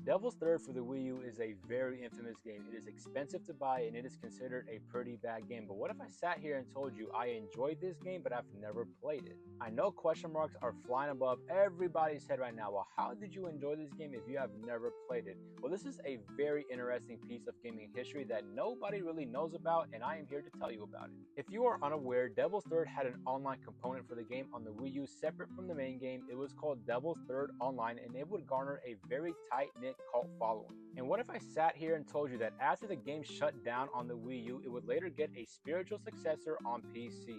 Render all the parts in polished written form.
Devil's Third for the Wii U is a very infamous game. It is expensive to buy and it is considered a pretty bad game. But what if I sat here and told you I enjoyed this game but I've never played it? I know question marks are flying above everybody's head right now. Well, how did you enjoy this game if you have never played it? Well, this is a very interesting piece of gaming history that nobody really knows about, and I am here to tell you about it. If you are unaware, Devil's Third had an online component for the game on the Wii U separate from the main game. It was called Devil's Third Online, and it would garner a very tight-knit cult following. And what if I sat here and told you that after the game shut down on the Wii U, it would later get a spiritual successor on PC?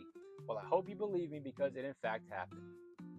Well, I hope you believe me because it in fact happened.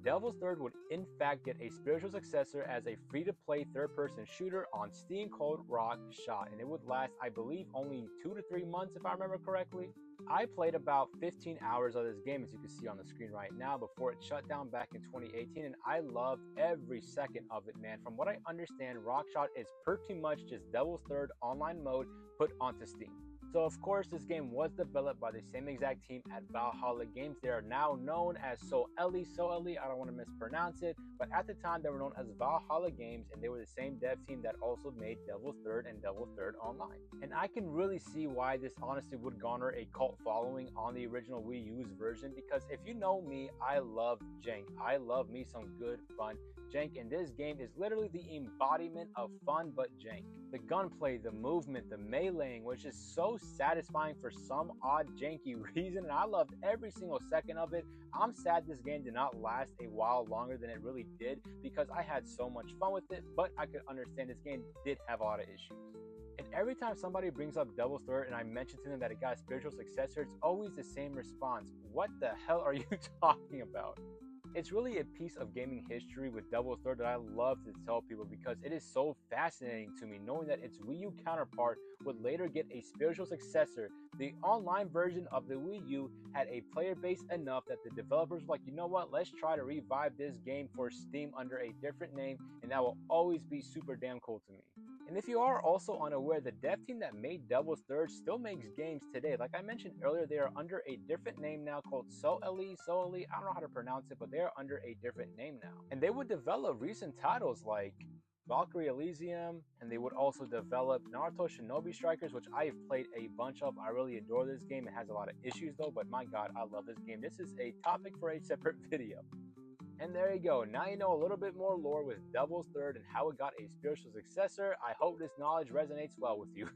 Devil's Third would in fact get a spiritual successor as a free-to-play third-person shooter on Steam called Rock Shot, and it would last, I believe, only 2 to 3 months if I remember correctly. I played about 15 hours of this game, as you can see on the screen right now, before it shut down back in 2018, and I loved every second of it, man. From what I understand, Rock Shot is pretty much just Devil's Third online mode put onto Steam. So of course, this game was developed by the same exact team at Valhalla Games. They are now known as Soeli, I don't want to mispronounce it, but at the time they were known as Valhalla Games, and they were the same dev team that also made Devil's Third and Devil's Third Online. And I can really see why this honestly would garner a cult following on the original Wii U's version, because if you know me, I love jank. I love me some good fun jank, and this game is literally the embodiment of fun but jank. The gunplay, the movement, the meleeing, which is so satisfying for some odd janky reason, and I loved every single second of it. I'm sad this game did not last a while longer than it really did because I had so much fun with it, but I could understand this game did have a lot of issues. And every time somebody brings up Devil's Third and I mention to them that it got a spiritual successor, it's always the same response. What the hell are you talking about? It's really a piece of gaming history with Devil's Third that I love to tell people because it is so fascinating to me knowing that its Wii U counterpart would later get a spiritual successor. The online version of the Wii U had a player base enough that the developers were like, you know what, let's try to revive this game for Steam under a different name, and that will always be super damn cool to me. And if you are also unaware, the dev team that made Devil's Third still makes games today. Like I mentioned earlier, they are under a different name now called Soeli, I don't know how to pronounce it, but they are under a different name now. And they would develop recent titles like Valkyrie Elysium, and they would also develop Naruto Shinobi Strikers, which I've played a bunch of. I really adore this game. It has a lot of issues though, but my god, I love this game. This is a topic for a separate video. And there you go. Now you know a little bit more lore with Devil's Third and how it got a spiritual successor. I hope this knowledge resonates well with you.